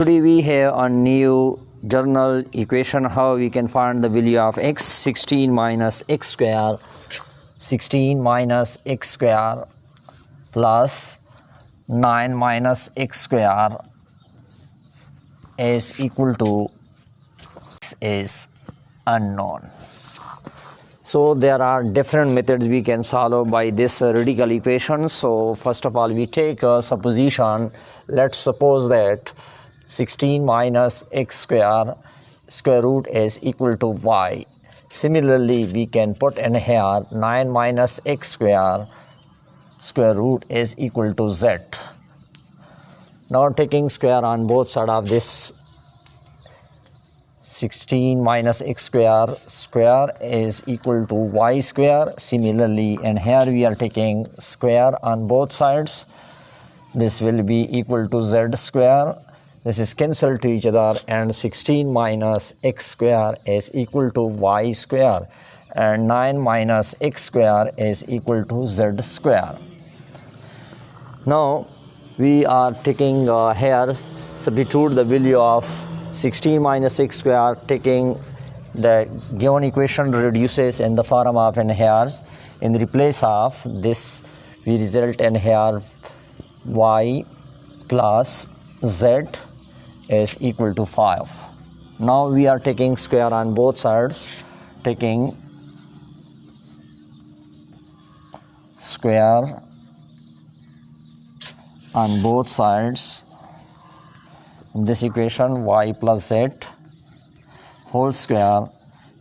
Today we have a new journal equation how we can find the value of x. 16 minus x square plus 9 minus x square is equal to x is unknown. So there are different methods we can solve by this radical equation. So first of all we take a supposition. Let's suppose that 16 minus x square root is equal to y. Similarly, we can put in here 9 minus x square root is equal to z. Now taking square on both sides of this 16 minus x square is equal to y square. Similarly, and here we are taking square on both sides. This will be equal to z square. This is cancelled to each other, and 16 minus x square is equal to y square, and 9 minus x square is equal to z square. Now we are taking here, substitute the value of 16 minus x square, taking the given equation reduces in the form of n here. In the place of this, we result in here y plus z is equal to 5. Now we are taking square on both sides, taking square on both sides. In this equation, y plus z whole square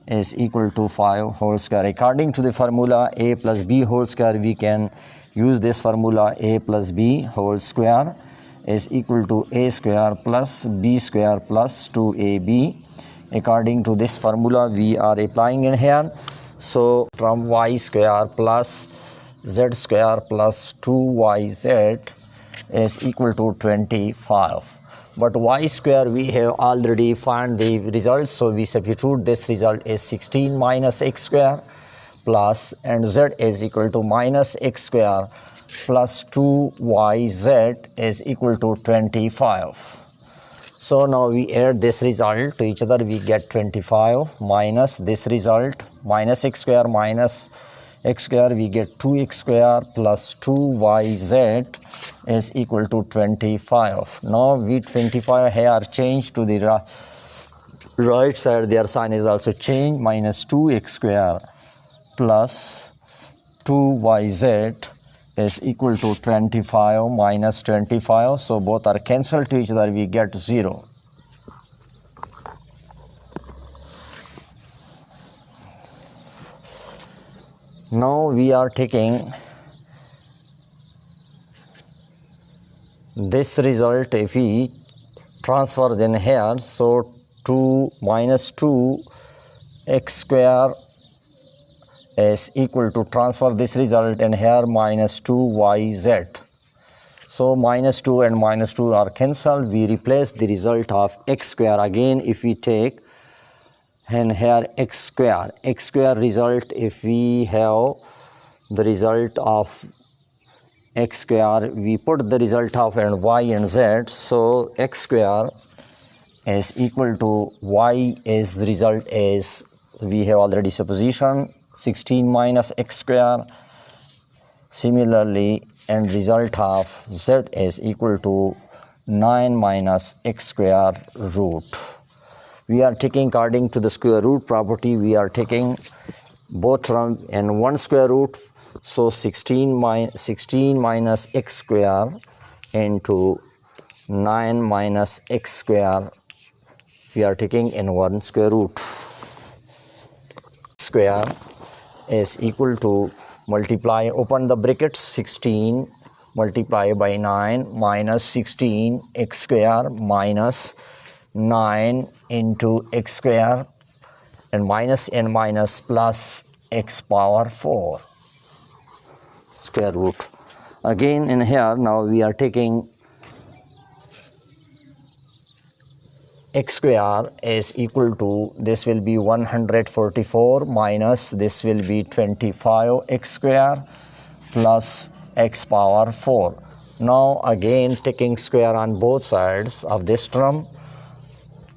is equal to 5 whole square. According to the formula a plus b whole square, we can use this formula a plus b whole square is equal to a square plus b square plus 2ab. According to this formula we are applying in here. So from y square plus z square plus 2yz is equal to 25. But y square we have already found the result, so we substitute this result is 16 minus x square plus, and z is equal to minus x square plus 2yz is equal to 25. So now we add this result to each other, we get 25 minus this result minus x square minus x square, we get 2x square plus 2yz is equal to 25. Now with 25 here change to the right side, their sign is also changed, minus 2x square plus 2yz is equal to 25 minus 25. So both are cancelled to each other, we get 0. Now we are taking this result, if we transfer in here, so 2 minus 2 x square is equal to transfer this result in here minus 2yz. So minus 2 and minus 2 are cancelled, we replace the result of x square again. If we take and here x square result, if we have the result of x square, we put the result of and y and z. So x square is equal to y is the result is, we have already supposition 16 minus x square. Similarly, and result of z is equal to 9 minus x square root. We are taking according to the square root property, we are taking both terms and one square root. So 16 minus x square into 9 minus x square, we are taking in one square root. Square is equal to, multiply, open the brackets, 16 multiply by 9 minus 16 x square minus 9 into x square, and minus and minus plus x power 4 square root. Again in here now we are taking x square is equal to, this will be 144 minus this will be 25 x square plus x power 4. Now again taking square on both sides of this term.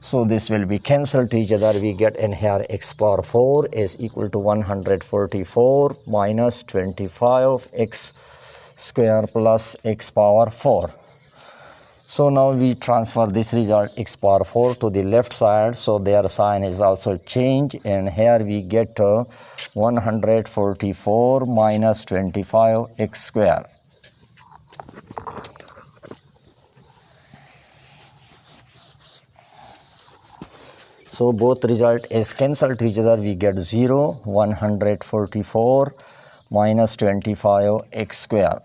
So this will be cancelled to each other. We get in here x power 4 is equal to 144 minus 25 x square plus x power 4. So now we transfer this result x power 4 to the left side, so their sign is also changed, and here we get 144 minus 25 x square. So both result is cancelled to each other. We get 0, 144 minus 25 x square.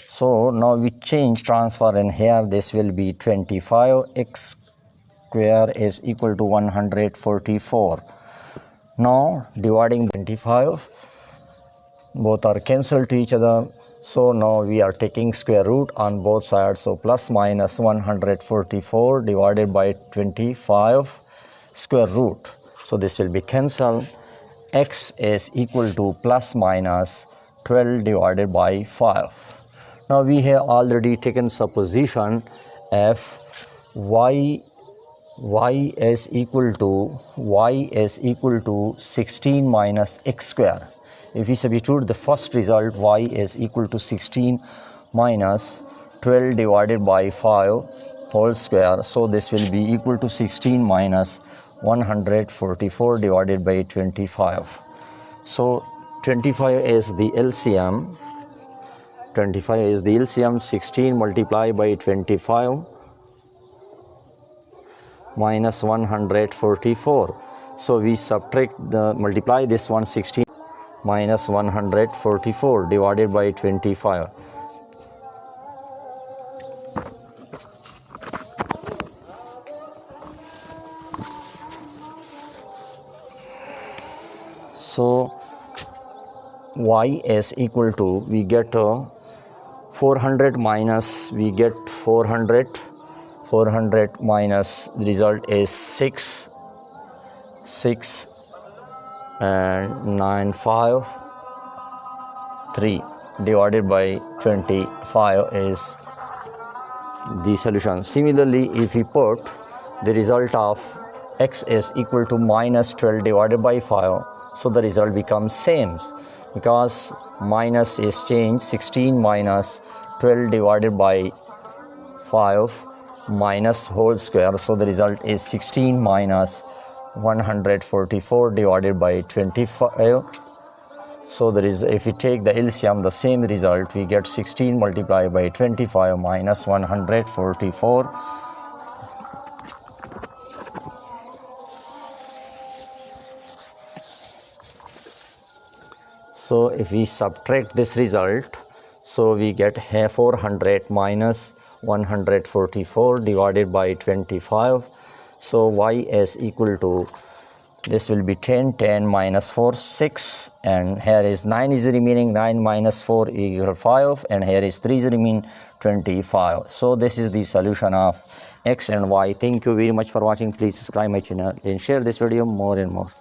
So now we change transfer in here. This will be 25 x square is equal to 144. Now dividing 25, both are cancelled to each other. So now we are taking square root on both sides. So plus minus 144 divided by 25 square root. So this will be cancelled. X is equal to plus minus 12 divided by 5. Now we have already taken supposition f y is equal to 16 minus x square. If we substitute the first result, y is equal to 16 minus 12 divided by 5 whole square. So this will be equal to 16 minus 144 divided by 25. So 25 is the LCM. 25 is the LCM. 16 multiplied by 25 minus 144. So we multiply this 116 minus 144 divided by 25. So y is equal to, we get 400 minus, we get 400 minus, the result is 6 and 953 divided by 25 is the solution. Similarly, if we put the result of x is equal to minus 12 divided by 5, so the result becomes same, because minus is changed, 16 minus 12 divided by 5 minus whole square. So the result is 16 minus 144 divided by 25. So there is, if we take the LCM, the same result, we get 16 multiplied by 25 minus 144. So if we subtract this result, so we get 400 minus 144 divided by 25. So y is equal to, this will be 10 minus 4 6, and here is 9 is remaining, 9 minus 4 equal 5, and here is 3 is remaining, 25. So this is the solution of x and y. Thank you very much for watching. Please subscribe my channel and share this video more and more.